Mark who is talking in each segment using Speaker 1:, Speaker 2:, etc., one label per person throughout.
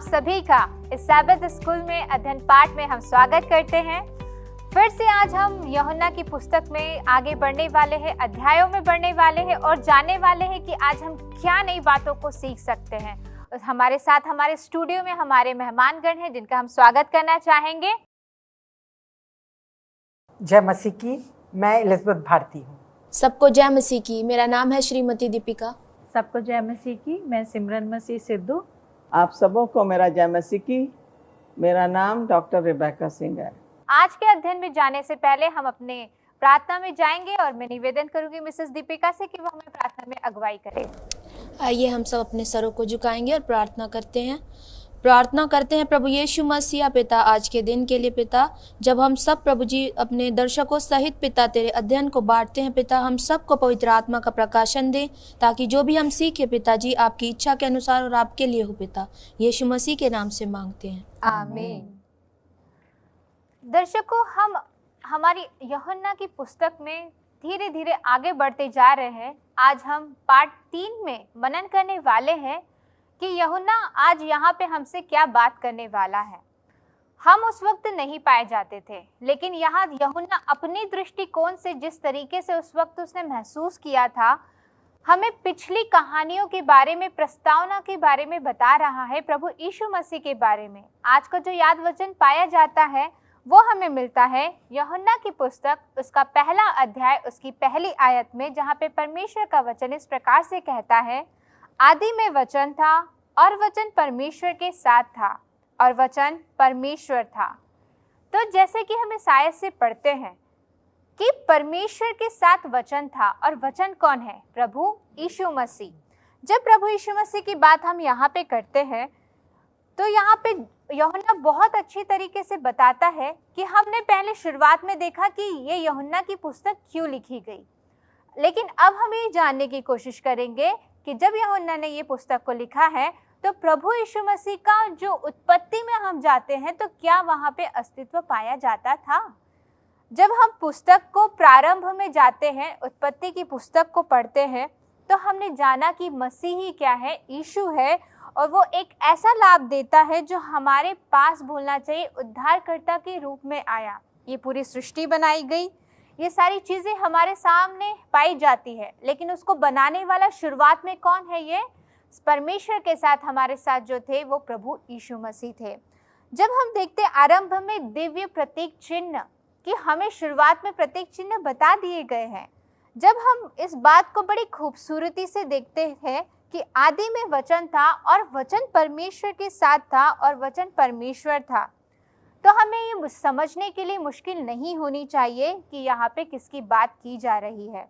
Speaker 1: सभी का इस सैबत स्कूल में अध्ययन पाठ में हम स्वागत करते हैं। फिर से आज हम यूहन्ना की पुस्तक में आगे बढ़ने वाले हैं, अध्यायों में बढ़ने वाले हैं और जानने वाले हैं कि आज हम क्या नई बातों को सीख सकते हैं। हमारे साथ हमारे स्टूडियो में हमारे मेहमानगण हैं जिनका हम स्वागत करना चाहेंगे।
Speaker 2: जय मसीह की। मैं एलिज़ाबेथ भारती हूँ।
Speaker 3: सबको जय मसीह की। मेरा नाम है श्रीमती दीपिका।
Speaker 4: सबको जय मसीह की। मैं सिमरन मसीह सिद्धू।
Speaker 5: आप सबों को मेरा जय मसीह की। मेरा नाम डॉक्टर रेबेका सिंह है।
Speaker 1: आज के अध्ययन में जाने से पहले हम अपने प्रार्थना में जाएंगे और मैं निवेदन करूंगी मिसेस दीपिका से कि वो हमें प्रार्थना में अगुवाई करे।
Speaker 3: आइए हम सब अपने सरों को झुकाएंगे और प्रार्थना करते हैं। प्रभु यीशु मसीह पिता, आज के दिन के लिए पिता, जब हम सब प्रभु जी अपने दर्शकों सहित पिता तेरे अध्ययन को बांटते हैं पिता, हम सबको पवित्र आत्मा का प्रकाशन दे ताकि जो भी हम सीखे पिताजी आपकी इच्छा के अनुसार और आपके लिए हो पिता। यीशु मसीह के नाम से मांगते हैं,
Speaker 1: आमीन। दर्शकों, हम हमारी यूहन्ना की पुस्तक में धीरे धीरे आगे बढ़ते जा रहे हैं। आज हम पार्ट 3 में मनन करने वाले हैं कि यूहन्ना आज यहाँ पे हमसे क्या बात करने वाला है। हम उस वक्त नहीं पाए जाते थे, लेकिन यहाँ यूहन्ना अपनी दृष्टिकोण से जिस तरीके से उस वक्त उसने महसूस किया था, हमें पिछली कहानियों के बारे में, प्रस्तावना के बारे में बता रहा है, प्रभु यीशु मसीह के बारे में। आज का जो याद वचन पाया जाता है वो हमें मिलता है यूहन्ना की पुस्तक, उसका पहला अध्याय, उसकी पहली आयत में, जहाँ पे परमेश्वर का वचन इस प्रकार से कहता है, आदि में वचन था और वचन परमेश्वर के साथ था और वचन परमेश्वर था। तो जैसे कि हम इस आयत से पढ़ते हैं कि परमेश्वर के साथ वचन था, और वचन कौन है? प्रभु यीशु मसीह। जब प्रभु यीशु मसीह की बात हम यहाँ पे करते हैं तो यहाँ पे यूहन्ना बहुत अच्छी तरीके से बताता है कि हमने पहले शुरुआत में देखा कि ये यूहन्ना की पुस्तक क्यों लिखी गई, लेकिन अब हम ये जानने की कोशिश करेंगे कि जब यूहन्ना ने ये पुस्तक को लिखा है तो प्रभु यीशु मसीह का जो उत्पत्ति में हम जाते हैं तो क्या वहाँ पे अस्तित्व पाया जाता था। जब हम पुस्तक को प्रारंभ में जाते हैं, उत्पत्ति की पुस्तक को पढ़ते हैं, तो हमने जाना कि मसीह ही क्या है, यीशु है, और वो एक ऐसा लाभ देता है जो हमारे पास भूलना चाहिए, उद्धारकर्ता के रूप में आया। ये पूरी सृष्टि बनाई गई, ये सारी चीज़ें हमारे सामने पाई जाती है, लेकिन उसको बनाने वाला शुरुआत में कौन है? ये परमेश्वर के साथ हमारे साथ जो थे वो प्रभु यीशु मसीह थे। जब हम देखते आरंभ में दिव्य प्रतीक चिन्ह कि हमें शुरुआत में प्रतीक चिन्ह बता दिए गए हैं, जब हम इस बात को बड़ी खूबसूरती से देखते हैं कि आदि में वचन था और वचन परमेश्वर के साथ था और वचन परमेश्वर था, तो हमें ये समझने के लिए मुश्किल नहीं होनी चाहिए कि यहाँ पे किसकी बात की जा रही है।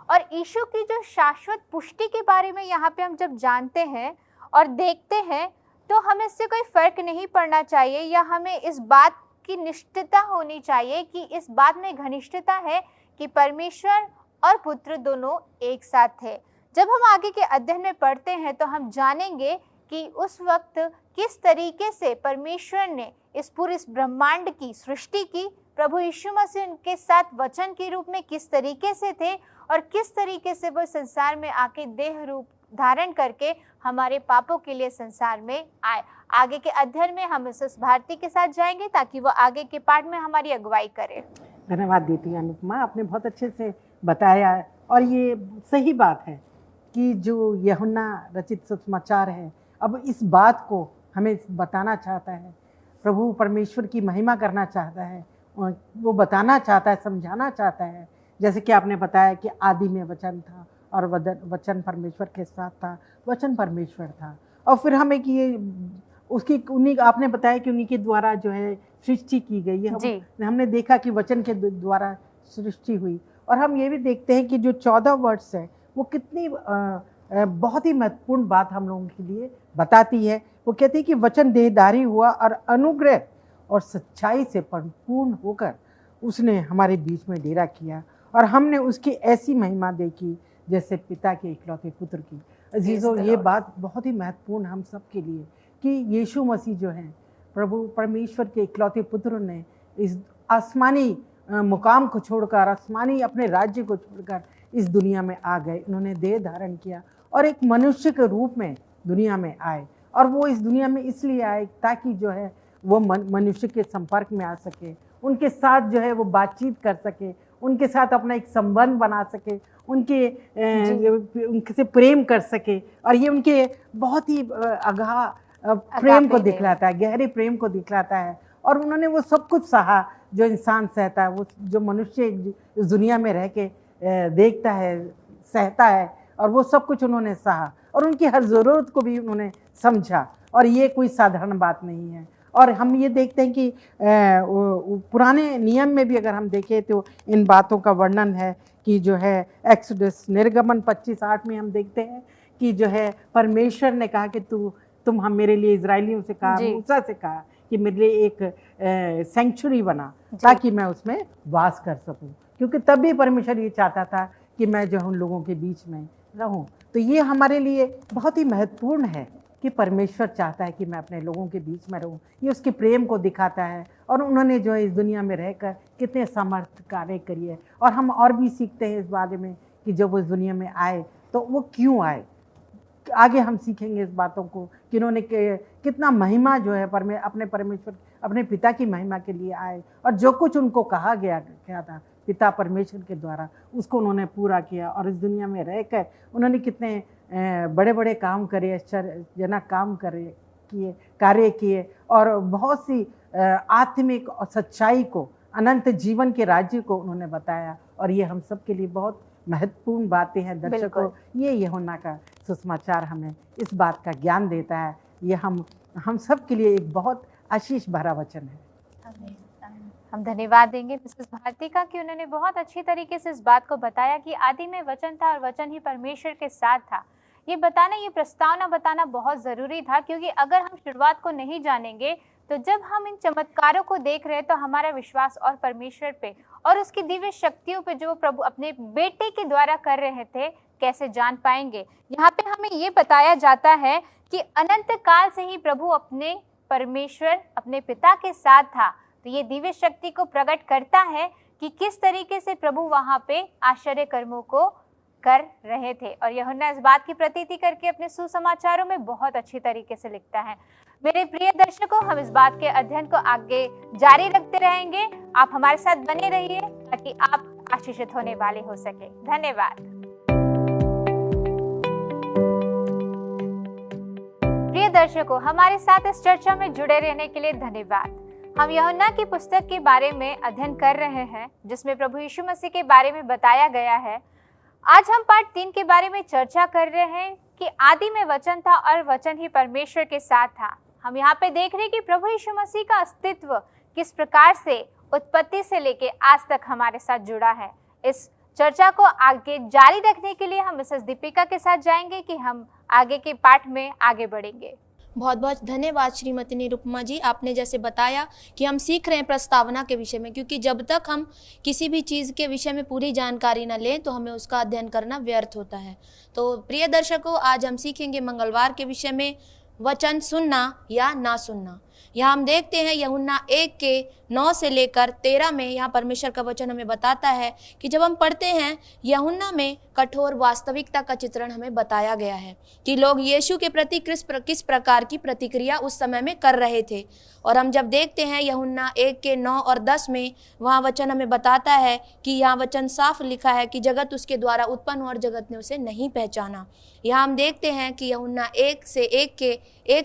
Speaker 1: और यीशु की जो शाश्वत पुष्टि के बारे में यहाँ पे हम जब जानते हैं और देखते हैं तो हमें इससे कोई फर्क नहीं पड़ना चाहिए, या हमें इस बात की निष्ठता होनी चाहिए कि इस बात में घनिष्ठता है कि परमेश्वर और पुत्र दोनों एक साथ थे। जब हम आगे के अध्ययन में पढ़ते हैं तो हम जानेंगे कि उस वक्त किस तरीके से परमेश्वर ने इस पूरे ब्रह्मांड की सृष्टि की, प्रभु यीशु मसीह उनके साथ वचन के रूप में किस तरीके से थे और किस तरीके से वो संसार में आके देह रूप धारण करके हमारे पापों के लिए संसार में आए। आगे के अध्ययन में हम मिसेस भारती के साथ जाएंगे ताकि वो आगे के पाठ में हमारी अगुवाई करे।
Speaker 2: धन्यवाद देती हूँ अनुपमा, आपने बहुत अच्छे से बताया। और ये सही बात है कि जो यूहन्ना रचित सुसमाचार है, अब इस बात को हमें बताना चाहता है, प्रभु परमेश्वर की महिमा करना चाहता है, वो बताना चाहता है, समझाना चाहता है। जैसे कि आपने बताया कि आदि में वचन था और वचन परमेश्वर के साथ था, वचन परमेश्वर था। और फिर हमें कि ये उसकी उन्हीं आपने बताया कि उन्हीं के द्वारा जो है सृष्टि की गई है। हमने देखा कि वचन के द्वारा सृष्टि हुई। और हम ये भी देखते हैं कि जो 14 वर्ड्स है वो कितनी बहुत ही महत्वपूर्ण बात हम लोगों के लिए बताती है। वो कहती है कि वचन देहधारी हुआ और अनुग्रह और सच्चाई से परिपूर्ण होकर उसने हमारे बीच में डेरा किया, और हमने उसकी ऐसी महिमा देखी जैसे पिता के इकलौते पुत्र की। अजीजों, ये बात बहुत ही महत्वपूर्ण हम सब के लिए कि यीशु मसीह जो है प्रभु परमेश्वर के इकलौते पुत्र ने इस आसमानी मुकाम को छोड़कर, आसमानी अपने राज्य को छोड़कर इस दुनिया में आ गए। उन्होंने देह धारण किया और एक मनुष्य के रूप में दुनिया में आए और वो इस दुनिया में इसलिए आए ताकि जो है वो मनुष्य के संपर्क में आ सके, उनके साथ जो है वो बातचीत कर सके, उनके साथ अपना एक संबंध बना सके, उनसे प्रेम कर सके। और ये उनके बहुत ही अगाह प्रेम को दिखलाता है, गहरे प्रेम को दिखलाता है। और उन्होंने वो सब कुछ सहा जो इंसान सहता है, वो जो मनुष्य इस दुनिया में रह के देखता है, सहता है, और वो सब कुछ उन्होंने सहा और उनकी हर ज़रूरत को भी उन्होंने समझा। और ये कोई साधारण बात नहीं है। और हम ये देखते हैं कि पुराने नियम में भी अगर हम देखें तो इन बातों का वर्णन है कि जो है एक्सोडस निर्गमन 25:8 में हम देखते हैं कि जो है परमेश्वर ने कहा कि तुम हम मेरे लिए इजराइलियों से कहा, मूसा से कहा कि मेरे लिए एक सेंचुरी बना ताकि मैं उसमें वास कर सकूं, क्योंकि तब भी परमेश्वर ये चाहता था कि मैं जो उन लोगों के बीच में रहूं। तो ये हमारे लिए बहुत ही महत्वपूर्ण है कि परमेश्वर चाहता है कि मैं अपने लोगों के बीच में रहूं। ये उसके प्रेम को दिखाता है। और उन्होंने जो है इस दुनिया में रहकर कितने समर्थ कार्य करिए। और हम और भी सीखते हैं इस बारे में कि जब वो इस दुनिया में आए तो वो क्यों आए। आगे हम सीखेंगे इस बातों को कि उन्होंने कितना महिमा जो है अपने परमेश्वर, अपने पिता की महिमा के लिए आए। और जो कुछ उनको कहा गया था पिता परमेश्वर के द्वारा, उसको उन्होंने पूरा किया। और इस दुनिया में रहकर उन्होंने कितने बड़े बड़े काम करे, आश्चर्यजनक काम कार्य किए, और बहुत सी आत्मिक और सच्चाई को, अनंत जीवन के राज्य को उन्होंने बताया। और ये हम सब के लिए बहुत महत्वपूर्ण बातें हैं दर्शकों। ये यूहन्ना का सुसमाचार हमें इस बात का ज्ञान देता है। ये हम सब के लिए एक बहुत आशीष भरा वचन है।
Speaker 1: हम धन्यवाद देंगे मिसेस भारती का कि उन्होंने बहुत अच्छी तरीके से इस बात को बताया कि आदि में वचन था और वचन ही परमेश्वर के साथ था। ये बताना, ये प्रस्तावना बताना बहुत ज़रूरी था, क्योंकि अगर हम शुरुआत को नहीं जानेंगे तो जब हम इन चमत्कारों को देख रहे हैं तो हमारा विश्वास और परमेश्वर पे और उसकी दिव्य शक्तियों पे जो प्रभु अपने बेटे के द्वारा कर रहे थे कैसे जान पाएंगे। यहाँ पे हमें ये बताया जाता है कि अनंत काल से ही प्रभु अपने परमेश्वर, अपने पिता के साथ था। तो ये दिव्य शक्ति को प्रकट करता है कि किस तरीके से प्रभु वहाँ पे आश्चर्य कर्मों को कर रहे थे। और यूहन्ना इस बात की प्रतीति करके अपने सुसमाचारों में बहुत अच्छी तरीके से लिखता है। मेरे प्रिय दर्शकों, हम इस बात के अध्ययन को आगे जारी रखते रहेंगे। आप हमारे साथ बने रहिए ताकि आप आशीषित होने वाले हो सके। धन्यवाद। प्रिय दर्शकों, हमारे साथ इस चर्चा में जुड़े रहने के लिए धन्यवाद। हम यूहन्ना की पुस्तक के बारे में अध्ययन कर रहे हैं जिसमें प्रभु यीशु मसीह के बारे में बताया गया है। आज हम पार्ट 3 के बारे में चर्चा कर रहे हैं कि आदि में वचन था और वचन ही परमेश्वर के साथ था। हम यहाँ पे देख रहे हैं कि प्रभु यीशु मसीह का अस्तित्व किस प्रकार से उत्पत्ति से लेके आज तक हमारे साथ जुड़ा है। इस चर्चा को आगे जारी रखने के लिए हम मिसेस दीपिका के साथ जाएंगे कि हम आगे के पार्ट में आगे बढ़ेंगे।
Speaker 3: बहुत बहुत धन्यवाद श्रीमती निरुपमा जी। आपने जैसे बताया कि हम सीख रहे हैं प्रस्तावना के विषय में, क्योंकि जब तक हम किसी भी चीज़ के विषय में पूरी जानकारी न लें तो हमें उसका अध्ययन करना व्यर्थ होता है। तो प्रिय दर्शकों, आज हम सीखेंगे मंगलवार के विषय में वचन सुनना या ना सुनना। यहाँ हम देखते हैं यूहन्ना 1:9 से लेकर 13 में यहाँ परमेश्वर का वचन हमें बताता है कि जब हम पढ़ते हैं यूहन्ना में कठोर वास्तविकता का चित्रण हमें बताया गया है कि लोग यीशु के प्रति किस प्रकार की प्रतिक्रिया उस समय में कर रहे थे। और हम जब देखते हैं यूहन्ना 1:9 और 10 में, वहाँ वचन हमें बताता है कि यहाँ वचन साफ लिखा है कि जगत उसके द्वारा उत्पन्न और जगत ने उसे नहीं पहचाना। यहाँ हम देखते हैं कि यूहन्ना 1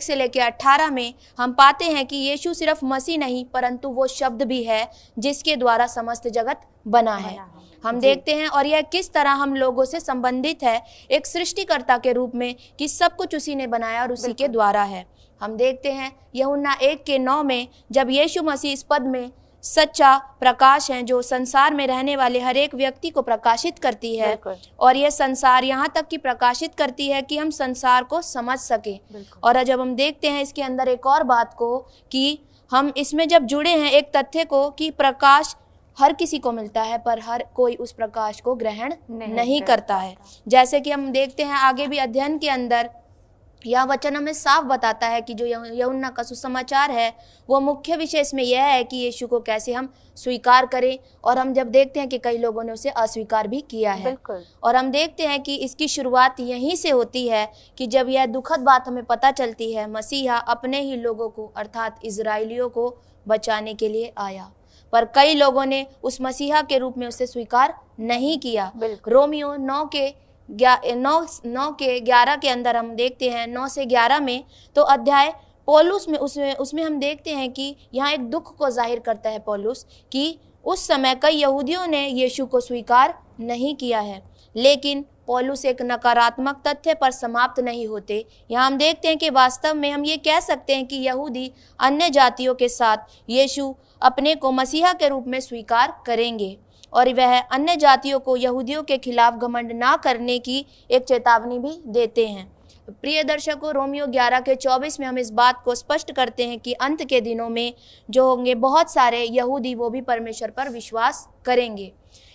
Speaker 3: से लेकर 18 में हम पाते हैं कि यीशु सिर्फ मसीह नहीं परंतु वो शब्द भी है जिसके द्वारा समस्त जगत बना है। हम देखते हैं और यह किस तरह हम लोगों से संबंधित है एक सृष्टिकर्ता के रूप में कि सब कुछ उसी ने बनाया और उसी के द्वारा है। हम देखते हैं यूहन्ना 1:9 में जब यीशु मसीह इस पद में सच्चा प्रकाश है जो संसार में रहने वाले हर एक व्यक्ति को प्रकाशित करती है, और यह संसार यहाँ तक कि प्रकाशित करती है कि हम संसार को समझ सके। और जब हम देखते हैं इसके अंदर एक और बात को कि हम इसमें जब जुड़े हैं एक तथ्य को कि प्रकाश हर किसी को मिलता है पर हर कोई उस प्रकाश को ग्रहण नहीं करता है। जैसे कि हम देखते हैं आगे भी अध्ययन के अंदर यह वचन हमें साफ बताता है कि जो यूहन्ना का सुसमाचार है वो मुख्य विषय इसमें यह है कि यीशु को कैसे हम स्वीकार करें। और हम जब देखते हैं कि कई लोगों ने उसे अस्वीकार भी किया है,
Speaker 1: बिल्कुल।
Speaker 3: और हम देखते हैं कि इसकी शुरुआत यहीं से होती है कि जब यह दुखद बात हमें पता चलती है, मसीहा अपने ही लोगों को अर्थात इजराइलियों को बचाने के लिए आया, पर कई लोगों ने उस मसीहा के रूप में उसे स्वीकार नहीं किया। रोमियो 9 के 11 के अंदर हम देखते हैं, 9 से 11 में तो अध्याय पौलुस में उसमें हम देखते हैं कि यहाँ एक दुख को जाहिर करता है पौलुस कि उस समय कई यहूदियों ने यीशु को स्वीकार नहीं किया है। लेकिन पौलुस एक नकारात्मक तथ्य पर समाप्त नहीं होते। यहाँ हम देखते हैं कि वास्तव में हम ये कह सकते हैं कि यहूदी अन्य जातियों के साथ यीशु अपने को मसीहा के रूप में स्वीकार करेंगे, और वह अन्य जातियों को यहूदियों के खिलाफ घमंड ना करने की एक चेतावनी भी देते हैं। प्रिय दर्शकों, रोमियो 11 के 24 में हम इस बात को स्पष्ट करते हैं कि अंत के दिनों में जो होंगे बहुत सारे यहूदी वो भी परमेश्वर पर विश्वास करेंगे।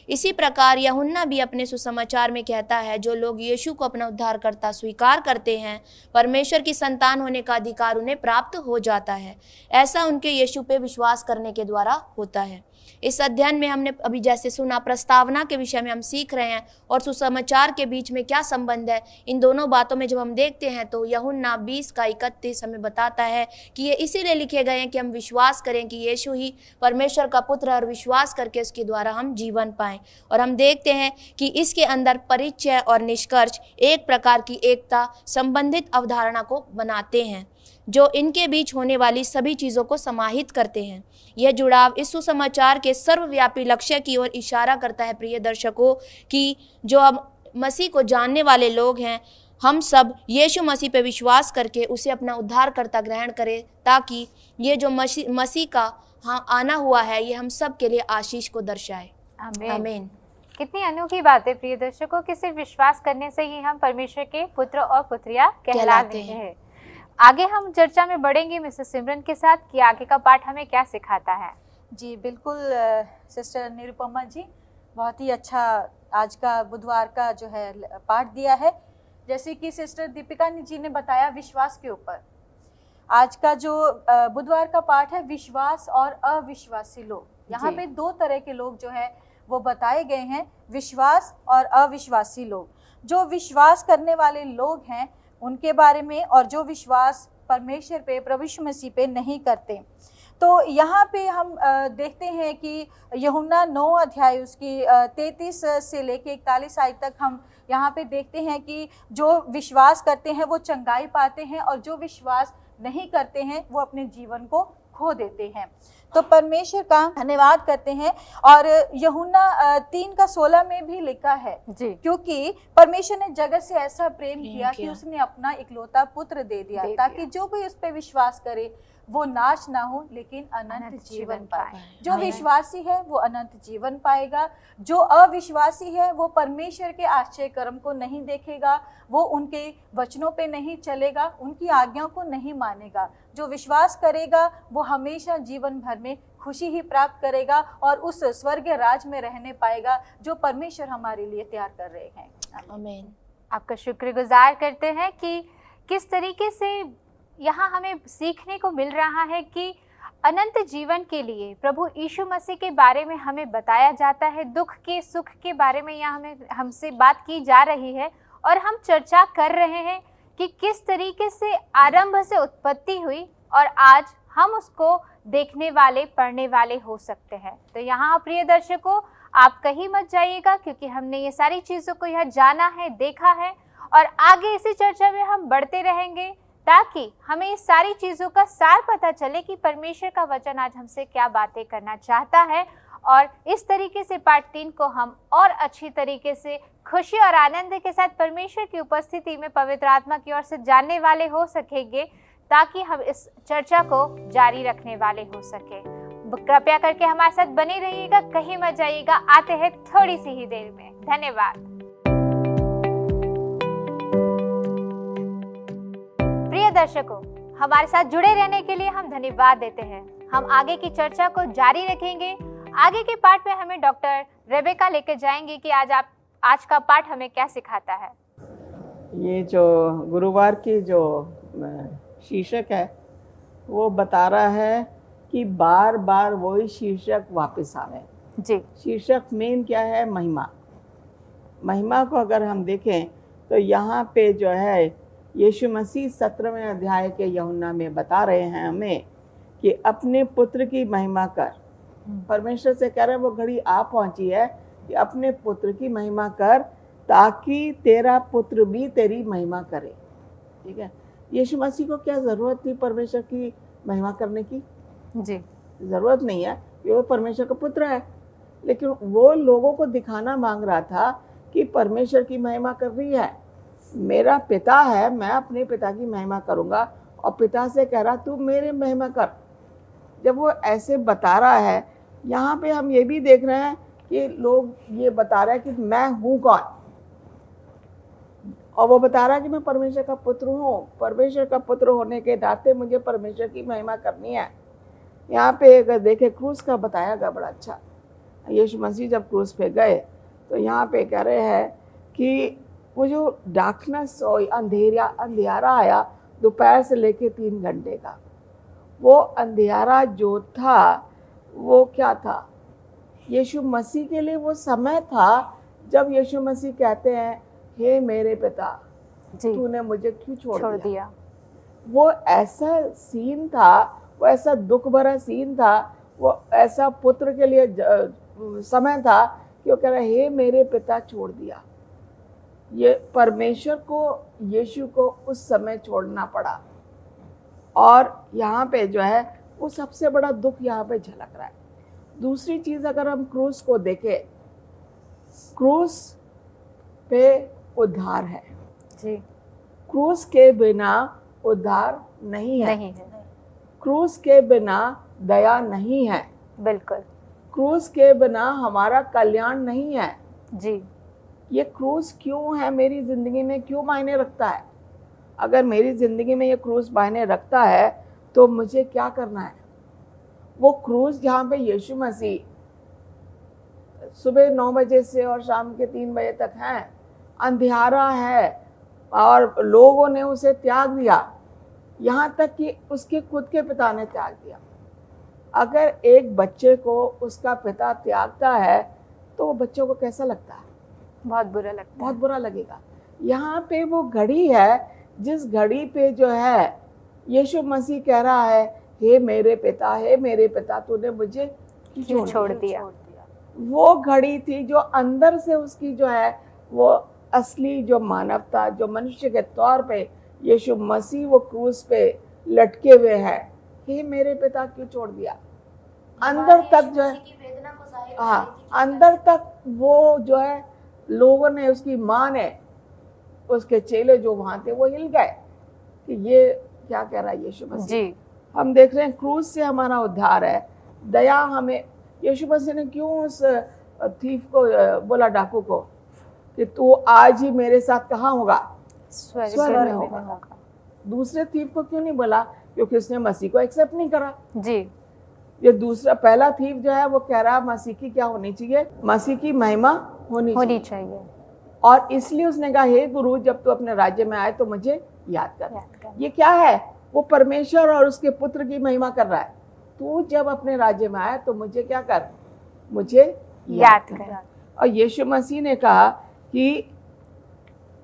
Speaker 3: इसी प्रकार यूहन्ना भी अपने सुसमाचार में कहता है, जो लोग यीशु को अपना उद्धारकर्ता स्वीकार करते हैं, परमेश्वर की संतान होने का अधिकार उन्हें प्राप्त हो जाता है। ऐसा उनके यीशु पे विश्वास करने के द्वारा होता है। इस अध्ययन में हमने अभी जैसे सुना, प्रस्तावना के विषय में हम सीख रहे हैं और सुसमाचार के बीच में क्या संबंध है। इन दोनों बातों में जब हम देखते हैं तो यूहन्ना 20 का 31 हमें बताता है कि ये इसीलिए लिखे गए हैं कि हम विश्वास करें कि यीशु ही परमेश्वर का पुत्र है और विश्वास करके उसके द्वारा हम जीवन पाएं। और हम देखते हैं कि इसके अंदर परिचय और निष्कर्ष एक प्रकार की एकता संबंधित अवधारणा को बनाते हैं जो इनके बीच होने वाली सभी चीज़ों को समाहित करते हैं। यह जुड़ाव इस सुसमाचार के सर्वव्यापी लक्ष्य की ओर इशारा करता है प्रिय दर्शकों, कि जो अब मसीह को जानने वाले लोग हैं, हम सब यीशु मसीह पे विश्वास करके उसे अपना उद्धारकर्ता ग्रहण करें, ताकि ये जो मसीह का आना हुआ है ये हम सब के लिए आशीष को दर्शाए। आमीन।
Speaker 1: कितनी अनोखी बात है प्रिय दर्शकों कि सिर्फ विश्वास करने से ही हम परमेश्वर के पुत्र और पुत्रियां कहलाते हैं। आगे हम चर्चा में बढ़ेंगे मिसेस सिमरन के साथ कि आगे का पाठ हमें क्या सिखाता है।
Speaker 6: जी बिल्कुल सिस्टर निरुपमा जी, बहुत ही अच्छा आज का बुधवार का जो है पाठ दिया है। जैसे कि सिस्टर दीपिका जी ने बताया विश्वास के ऊपर, आज का जो बुधवार का पाठ है विश्वास और अविश्वासी लोग। यहाँ पे दो तरह के लोग जो है वो बताए गए हैं, विश्वास और अविश्वासी लोग। जो विश्वास करने वाले लोग हैं उनके बारे में, और जो विश्वास परमेश्वर पे प्रभु यीशु मसीह पे नहीं करते। तो यहाँ पे हम देखते हैं कि यूहन्ना 9 अध्याय उसकी 33 से लेके 41 आयत तक हम यहाँ पे देखते हैं कि जो विश्वास करते हैं वो चंगाई पाते हैं, और जो विश्वास नहीं करते हैं वो अपने जीवन को खो देते हैं। तो परमेश्वर का धन्यवाद करते हैं। और यूहन्ना 3 का 16 में भी लिखा है जी, क्योंकि परमेश्वर ने जगत से ऐसा प्रेम किया कि उसने अपना इकलौता पुत्र दे दिया ताकि जो कोई उस पर विश्वास करे वो नाश ना हो लेकिन अनंत जीवन पाए। जो विश्वासी है वो अनंत जीवन पाएगा, जो अविश्वासी है वो परमेश्वर के आश्चर्य कर्म को नहीं देखेगा, वो उनके वचनों पे नहीं चलेगा, उनकी आज्ञाओं को नहीं मानेगा। जो विश्वास करेगा वो हमेशा जीवन भर में खुशी ही प्राप्त करेगा और उस स्वर्ग राज में रहने पाएगा जो परमेश्वर हमारे लिए तैयार कर रहे हैं।
Speaker 1: आमीन। आपका शुक्रगुजार करते हैं कि किस तरीके से यहाँ हमें सीखने को मिल रहा है कि अनंत जीवन के लिए प्रभु यीशु मसीह के बारे में हमें बताया जाता है। दुख के सुख के बारे में यहाँ हमसे बात की जा रही है और हम चर्चा कर रहे हैं कि किस तरीके से आरंभ से उत्पत्ति हुई और आज हम उसको देखने वाले पढ़ने वाले हो सकते हैं। तो यहाँ प्रिय दर्शकों, आप कहीं मत जाइएगा क्योंकि हमने ये सारी चीज़ों को यहाँ जाना है, देखा है, और आगे इसी चर्चा में हम बढ़ते रहेंगे ताकि हमें इस सारी चीज़ों का सार पता चले कि परमेश्वर का वचन आज हमसे क्या बातें करना चाहता है। और इस तरीके से पार्ट 3 को हम और अच्छी तरीके से खुशी और आनंद के साथ परमेश्वर की उपस्थिति में पवित्र आत्मा की ओर से जानने वाले हो सकेंगे ताकि हम इस चर्चा को जारी रखने वाले हो सके। कृपया करके हमारे साथ बने रहिएगा, कहीं मत जाइएगा। आते हैं थोड़ी सी ही देर में। धन्यवाद। प्रिय दर्शकों, हमारे साथ जुड़े रहने के लिए हम धन्यवाद देते हैं। हम आगे की चर्चा को जारी रखेंगे। आगे के पाठ में हमें डॉक्टर रेबेका लेकर जाएंगे कि आज का पाठ हमें क्या सिखाता है।
Speaker 5: ये जो गुरुवार की जो शीर्षक है वो बता रहा है कि बार बार वही शीर्षक वापस आ रहे हैं।
Speaker 1: जी
Speaker 5: शीर्षक मेन क्या है? महिमा। महिमा को अगर हम देखें तो यहाँ पे जो है यीशु मसीह 17वें अध्याय के यूहन्ना में बता रहे हैं हमें कि अपने पुत्र की महिमा कर। परमेश्वर से कह रहे हैं वो घड़ी आ पहुंची है कि अपने पुत्र की महिमा कर ताकि तेरा पुत्र भी तेरी महिमा करे। ठीक है, यीशु मसीह को क्या ज़रूरत थी परमेश्वर की महिमा करने की?
Speaker 1: जी
Speaker 5: ज़रूरत नहीं है, कि वो परमेश्वर का पुत्र है, लेकिन वो लोगों को दिखाना मांग रहा था कि परमेश्वर की महिमा कर रही है, मेरा पिता है, मैं अपने पिता की महिमा करूँगा। और पिता से कह रहा तू मेरे महिमा कर। जब वो ऐसे बता रहा है, यहाँ पे हम ये भी देख रहे हैं कि लोग ये बता रहे हैं कि मैं हूँ कौन, और वो बता रहा है कि मैं परमेश्वर का पुत्र हूँ। परमेश्वर का पुत्र होने के नाते मुझे परमेश्वर की महिमा करनी है। यहाँ पे अगर देखे क्रूस का बताया गया बड़ा अच्छा। यीशु मसीह जब क्रूस पे गए तो यहाँ पे कह रहे हैं कि वो जो डार्कनेस और अंधियारा आया दोपहर से लेके 3 घंटे का, वो अंधियारा जो था वो क्या था? यीशु मसीह के लिए वो समय था जब यीशु मसीह कहते हैं हे मेरे पिता
Speaker 1: जी
Speaker 5: तूने मुझे क्यों छोड़ दिया। वो ऐसा सीन था, वो ऐसा दुख भरा सीन था, वो ऐसा पुत्र के लिए समय था कि वो कह रहा हे मेरे पिता छोड़ दिया। ये परमेश्वर को, यीशु को उस समय छोड़ना पड़ा। और यहाँ पे जो है वो सबसे बड़ा दुख यहाँ पे झलक रहा है। दूसरी चीज़ अगर हम क्रूस को देखें, क्रूस पे उद्धार है
Speaker 1: जी
Speaker 5: क्रूस के बिना उद्धार नहीं है। क्रूस के बिना दया नहीं है।
Speaker 1: बिल्कुल।
Speaker 5: क्रूस के बिना हमारा कल्याण नहीं है।
Speaker 1: जी
Speaker 5: ये क्रूस क्यों है मेरी ज़िंदगी में, क्यों मायने रखता है? अगर मेरी ज़िंदगी में ये क्रूस मायने रखता है तो मुझे क्या करना है? वो क्रूस जहाँ पे यीशु मसीह सुबह 9 बजे से और शाम के 3 बजे तक हैं, अंधियारा है और लोगों ने उसे त्याग दिया, यहाँ तक कि उसके खुद के पिता ने त्याग दिया। अगर एक बच्चे को उसका पिता त्यागता है तो वो बच्चों को कैसा लगता है?
Speaker 1: बहुत बुरा लगता है।
Speaker 5: बहुत बुरा लगेगा। यहाँ पे वो घड़ी है जिस घड़ी पे जो है यीशु मसीह कह रहा है हे मेरे पिता तूने मुझे क्यों छोड़ दिया। वो घड़ी थी जो अंदर से उसकी जो है वो असली जो मानवता, जो मनुष्य के तौर पे यीशु मसीह वो क्रूस पे लटके हुए हैं, हे मेरे पिता क्यों छोड़ दिया। अंदर तक जो है, हाँ, अंदर तक वो जो है लोगों ने, उसकी माँ ने, उसके चेले जो वहां थे वो हिल गए कि ये क्या कह रहा है यीशु मसीह
Speaker 1: जी।
Speaker 5: हम देख रहे हैं क्रूस से हमारा उद्धार है। दया हमें, यीशु मसीह ने क्यों उस थीफ को बोला, डाकू को, कि तू आज ही मेरे साथ कहाँ होगा? स्वर्ग में होगा। दूसरे थीफ को क्यों नहीं बोला? क्योंकि उसने मसीह को एक्सेप्ट नहीं करा।
Speaker 1: जी।
Speaker 5: ये दूसरा, पहला थीफ जो है वो कह रहा मसीह की क्या होनी चाहिए? मसीह की महिमा होनी चाहिए। और इसलिए उसने कहा हे गुरु जब तू अपने राज्य में आए तो मुझे याद कर। ये क्या है? वो परमेश्वर और उसके पुत्र की महिमा कर रहा है। तू जब अपने राज्य में आए तो मुझे क्या कर? मुझे याद कर। और यीशु मसीह ने कहा कि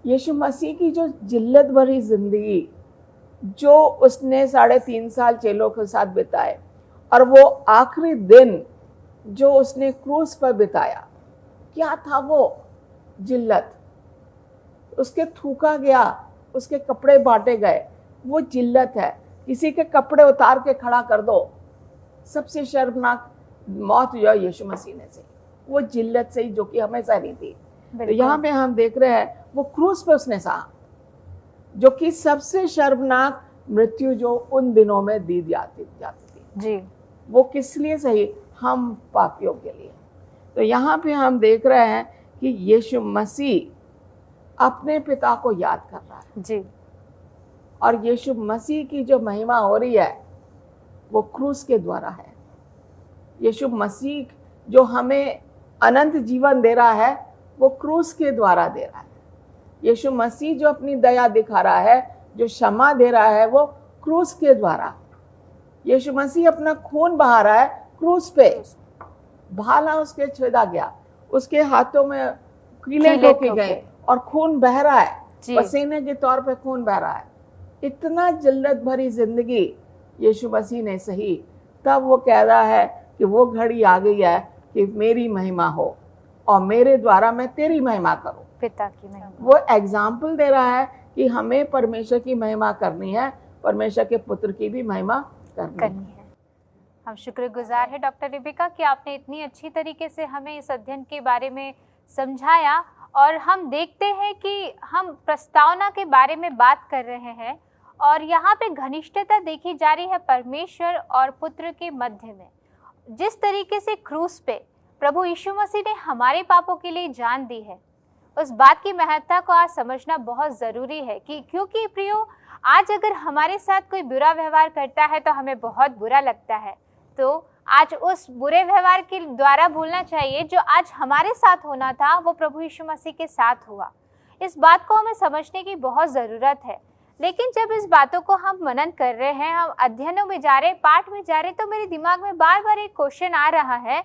Speaker 5: यीशु मसीह की जो जिल्लत भरी जिंदगी जो उसने 3.5 साल चेलों के साथ बिताए और वो आखिरी दिन जो उसने क्रूस पर बिताया, क्या था वो जिल्लत? उसके थूका गया, उसके कपड़े बांटे गए, वो जिल्लत है। किसी के कपड़े उतार के खड़ा कर दो, सबसे शर्मनाक मौत जो है यीशु मसीह ने से, वो जिल्लत से ही जो कि हमेशा नहीं थी। तो यहाँ पे हम देख रहे हैं वो क्रूस पे उसने सहा, जो कि सबसे शर्मनाक मृत्यु जो उन दिनों में दी जाती थी
Speaker 1: जी।
Speaker 5: वो किस लिए सही? हम पापियों के लिए। तो यहाँ पे हम देख रहे हैं कि यीशु मसीह अपने पिता को याद कर रहा है
Speaker 1: जी।
Speaker 5: और यीशु मसीह की जो महिमा हो रही है वो क्रूस के द्वारा है। यीशु मसीह जो हमें अनंत जीवन दे रहा है वो क्रूस के द्वारा दे रहा है। यीशु मसीह जो अपनी दया दिखा रहा है, जो क्षमा दे रहा है, वो क्रूस के द्वारा। यीशु मसीह अपना खून बहा रहा है क्रूस पे, भाला उसके छेदा गया, उसके हाथों में कीले ठोके गए और खून बह रहा है, पसीने के तौर पे खून बह रहा है। इतना जिल्लत भरी जिंदगी यीशु मसीह ने सही, तब वो कह रहा है कि वो घड़ी आ गई है कि मेरी महिमा हो और मेरे द्वारा मैं तेरी महिमा करूं,
Speaker 1: पिता की महिमा।
Speaker 5: वो एग्जाम्पल दे रहा है कि हमें परमेश्वर की महिमा करनी है, परमेश्वर के पुत्र की भी महिमा करनी है।
Speaker 1: हम शुक्रगुजार है डॉक्टर रिबिका कि आपने इतनी अच्छी तरीके से हमें इस अध्ययन के बारे में समझाया। और हम देखते हैं कि हम प्रस्तावना के बारे में बात कर रहे हैं और यहाँ पे घनिष्ठता देखी जा रही है परमेश्वर और पुत्र के मध्य में। जिस तरीके से क्रूस पे प्रभु यीशु मसीह ने हमारे पापों के लिए जान दी है, उस बात की महत्ता को आज समझना बहुत ज़रूरी है कि क्योंकि प्रियो, आज अगर हमारे साथ कोई बुरा व्यवहार करता है तो हमें बहुत बुरा लगता है। तो आज उस बुरे व्यवहार के द्वारा भूलना चाहिए जो आज हमारे साथ होना था वो प्रभु यीशु मसीह के साथ हुआ। इस बात को हमें समझने की बहुत ज़रूरत है। लेकिन जब इस बातों को हम मनन कर रहे हैं, हम अध्ययनों में जा रहे, पाठ में जा रहे, तो मेरे दिमाग में बार बार एक क्वेश्चन आ रहा है।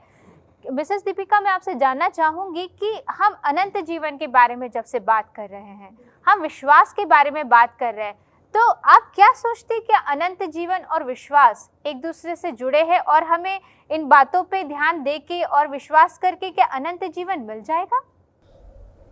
Speaker 1: मिसेस दीपिका, मैं आपसे जानना चाहूँगी कि हम अनंत जीवन के बारे में जब से बात कर रहे हैं, हम विश्वास के बारे में बात कर रहे हैं, तो आप क्या सोचते हैं कि अनंत जीवन और विश्वास एक दूसरे से जुड़े हैं और हमें इन बातों पे ध्यान दे के और विश्वास करके क्या अनंत जीवन मिल जाएगा?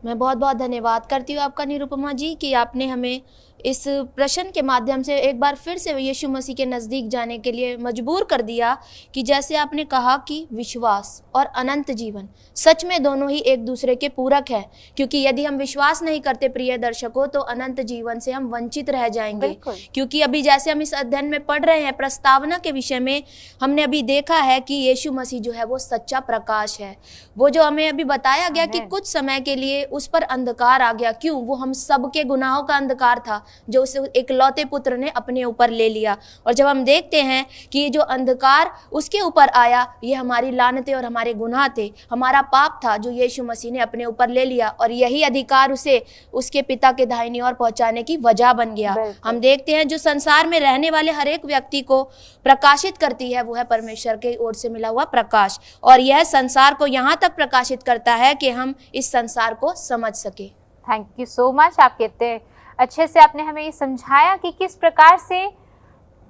Speaker 3: मैं बहुत बहुत धन्यवाद करती हूँ आपका निरुपमा जी कि आपने हमें इस प्रश्न के माध्यम से एक बार फिर से यीशु मसीह के नज़दीक जाने के लिए मजबूर कर दिया कि जैसे आपने कहा कि विश्वास और अनंत जीवन सच में दोनों ही एक दूसरे के पूरक है। क्योंकि यदि हम विश्वास नहीं करते प्रिय दर्शकों, तो अनंत जीवन से हम वंचित रह जाएंगे। क्योंकि अभी जैसे हम इस अध्ययन में पढ़ रहे हैं प्रस्तावना के विषय में, हमने अभी देखा है कि यीशु मसीह जो है वो सच्चा प्रकाश है। वो जो हमें अभी बताया गया कि कुछ समय के लिए उस पर अंधकार आ गया। क्यों? वो हम सबके गुनाहों का अंधकार था जो उस इकलौते पुत्र ने अपने ऊपर ले लिया। और जब हम देखते हैं कि ये जो अंधकार उसके ऊपर आया, ये हमारी लानतें और हमारे गुनाह थे, हमारा पाप था जो यीशु मसीह ने अपने ऊपर ले लिया, और यही अधिकार उसे उसके पिता के दाहिनी ओर पहुंचाने की वजह बन गया। हम देखते हैं जो संसार में रहने वाले हर एक व्यक्ति को प्रकाशित करती है वो है परमेश्वर की ओर से मिला हुआ प्रकाश, और यह संसार को यहाँ तक प्रकाशित करता है कि हम इस संसार को समझ सके।
Speaker 1: Thank you so much. आप कहते अच्छे से आपने हमें ये समझाया कि किस प्रकार से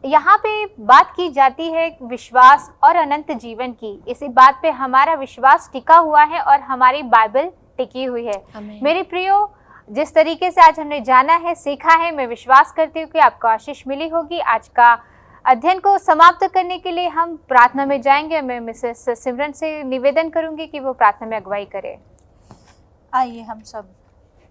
Speaker 1: यहाँ पे बात की जाती है विश्वास और अनंत जीवन की। इसी बात पे हमारा विश्वास टिका हुआ है और हमारी बाइबल टिकी हुई है। मेरे प्रियो, जिस तरीके से आज हमने जाना है, सीखा है, मैं विश्वास करती हूँ कि आपको आशीष मिली होगी। आज का अध्ययन को समाप्त करने के लिए हम प्रार्थना में जाएंगे। मैं मिसेस सिमरन से निवेदन करूंगी कि वो प्रार्थना में अगुवाई करे।
Speaker 6: आइए हम सब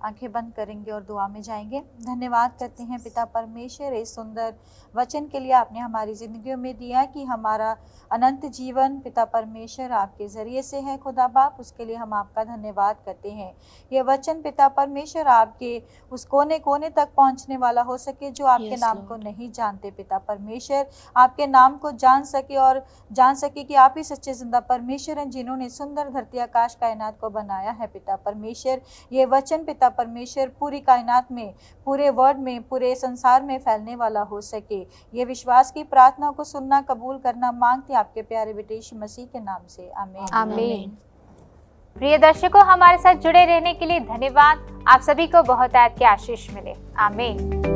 Speaker 6: आंखें बंद करेंगे और दुआ में जाएंगे। धन्यवाद करते हैं पिता परमेश्वर इस सुंदर वचन के लिए आपने हमारी ज़िंदगियों में दिया कि हमारा अनंत जीवन पिता परमेश्वर आपके ज़रिए से है। खुदा बाप, उसके लिए हम आपका धन्यवाद करते हैं। यह वचन पिता परमेश्वर आपके उस कोने कोने तक पहुंचने वाला हो सके जो आपके नाम को नहीं जानते। पिता परमेश्वर आपके नाम को जान सके और जान सके कि आप ही सच्चे जिंदा परमेश्वर हैं जिन्होंने सुंदर धरती आकाश कायनात को बनाया है। पिता परमेश्वर, ये वचन पिता परमेश्वर पूरी कायनात में, पूरे वर्ल्ड में, पूरे संसार में फैलने वाला हो सके। ये विश्वास की प्रार्थना को सुनना, कबूल करना मांगते आपके प्यारे बेटे यीशु मसीह के नाम से, आमीन।
Speaker 1: आमीन। प्रिय दर्शकों, हमारे साथ जुड़े रहने के लिए धन्यवाद। आप सभी को बहुत की आशीष मिले। आमीन।